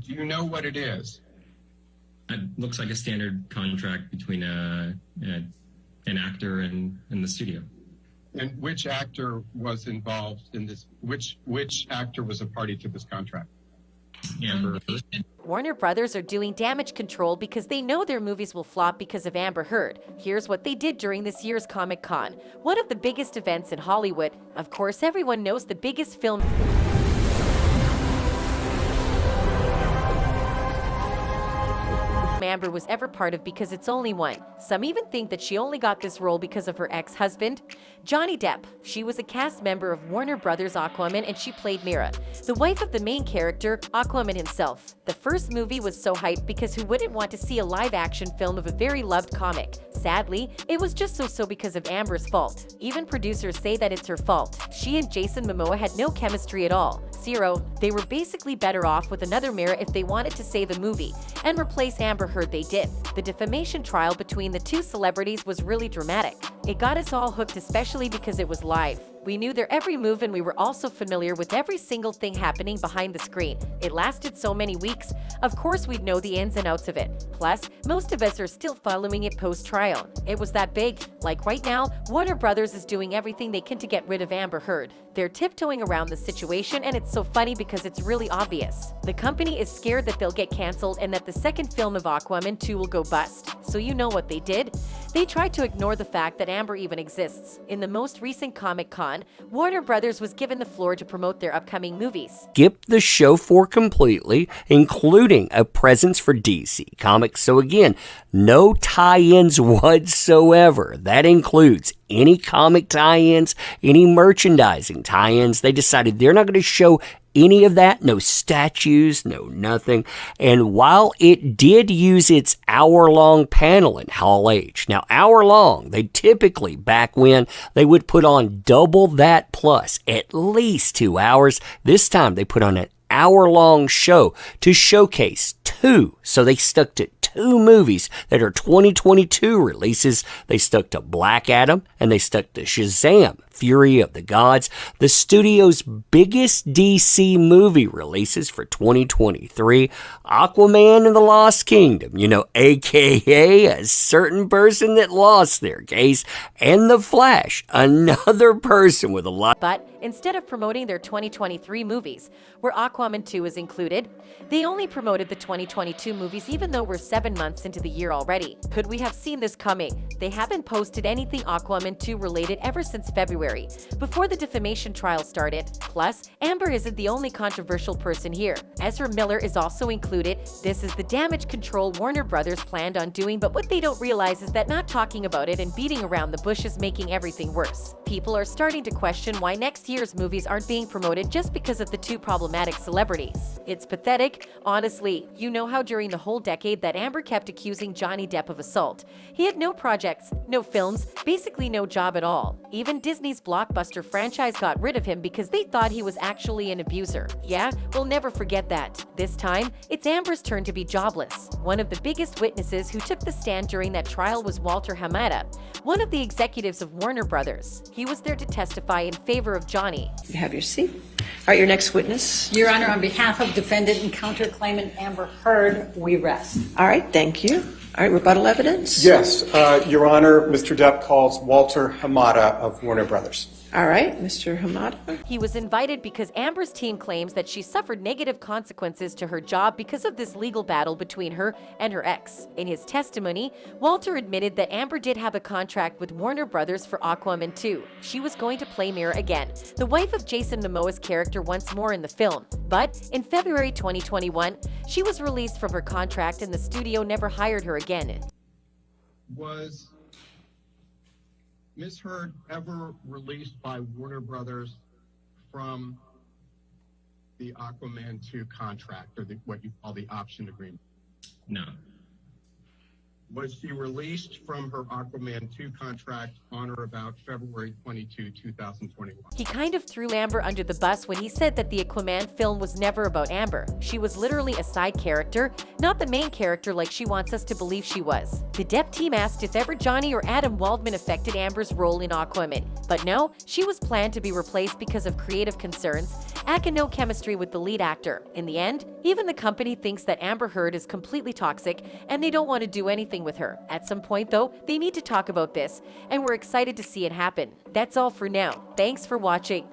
Do you know what it is? It looks like a standard contract between an actor and the studio. And which actor was involved in this? Which actor was a party to this contract? Amber. Warner Brothers are doing damage control because they know their movies will flop because of Amber Heard. Here's what they did during this year's Comic-Con, one of the biggest events in Hollywood. Of course, everyone knows the biggest film Amber was ever part of because it's only one. Some even think that she only got this role because of her ex-husband, Johnny Depp. She was a cast member of Warner Brothers' Aquaman and she played Mira, the wife of the main character, Aquaman himself. The first movie was so hyped because who wouldn't want to see a live-action film of a very loved comic? Sadly, it was just so because of Amber's fault. Even producers say that it's her fault. She and Jason Momoa had no chemistry at all. Zero. They were basically better off with another Mira if they wanted to save the movie and replace Amber Heard. They did. The defamation trial between the two celebrities was really dramatic. It got us all hooked, especially because it was live. We knew their every move and we were also familiar with every single thing happening behind the screen. It lasted so many weeks. Of course, we'd know the ins and outs of it. Plus, most of us are still following it post-trial. It was that big. Like right now, Warner Brothers is doing everything they can to get rid of Amber Heard. They're tiptoeing around the situation and it's so funny because it's really obvious. The company is scared that they'll get canceled and that the second film of Aquaman 2 will go bust. So you know what they did? They tried to ignore the fact that Amber even exists. In the most recent Comic-Con, Warner Brothers was given the floor to promote their upcoming movies. Skip the show for completely, including a presence for DC Comics. So again, no tie-ins whatsoever. That includes any comic tie-ins, any merchandising tie-ins. They decided they're not going to show any of that, no statues, no nothing. And while it did use its hour-long panel in Hall H, now hour-long, they typically, back when, they would put on double that plus, at least 2 hours. This time they put on an hour-long show to showcase two. So they stuck to two movies that are 2022 releases. They stuck to Black Adam and they stuck to Shazam! Fury of the Gods, the studio's biggest DC movie releases for 2023, Aquaman and the Lost Kingdom, aka a certain person that lost their case, and The Flash, another person with a lot. But instead of promoting their 2023 movies, where Aquaman 2 is included, they only promoted the 2022 movies even though we're 7 months into the year already. Could we have seen this coming? They haven't posted anything Aquaman 2 related ever since February, before the defamation trial started. Plus, Amber isn't the only controversial person here. Ezra Miller is also included. This is the damage control Warner Brothers planned on doing, but what they don't realize is that not talking about it and beating around the bush is making everything worse. People are starting to question why next year's movies aren't being promoted just because of the two problematic celebrities. It's pathetic. Honestly, you know how during the whole decade that Amber kept accusing Johnny Depp of assault. He had no projects, no films, basically no job at all. Even Disney's blockbuster franchise got rid of him because they thought he was actually an abuser. Yeah, we'll never forget that. This time, it's Amber's turn to be jobless. One of the biggest witnesses who took the stand during that trial was Walter Hamada, one of the executives of Warner Brothers. He was there to testify in favor of Johnny. You have your seat. All right, your next witness. Your Honor, on behalf of defendant and counterclaimant Amber Heard, we rest. All right, thank you. All right, rebuttal evidence? Yes, Your Honor, Mr. Depp calls Walter Hamada of Warner Brothers. All right, Mr. Hamada. He was invited because Amber's team claims that she suffered negative consequences to her job because of this legal battle between her and her ex. In his testimony, Walter admitted that Amber did have a contract with Warner Brothers for Aquaman 2. She was going to play Mira again, the wife of Jason Momoa's character once more in the film. But in February 2021, she was released from her contract and the studio never hired her again. Was Ms. Heard ever released by Warner Brothers from the Aquaman 2 contract, or what you call the option agreement? No. was she released from her Aquaman 2 contract on or about February 22, 2021. He kind of threw Amber under the bus when he said that the Aquaman film was never about Amber. She was literally a side character, not the main character like she wants us to believe she was. The Depp team asked if ever Johnny or Adam Waldman affected Amber's role in Aquaman, but no, she was planned to be replaced because of creative concerns, and no chemistry with the lead actor. In the end, even the company thinks that Amber Heard is completely toxic and they don't want to do anything with her. At some point though, they need to talk about this, and we're excited to see it happen. That's all for now. Thanks for watching.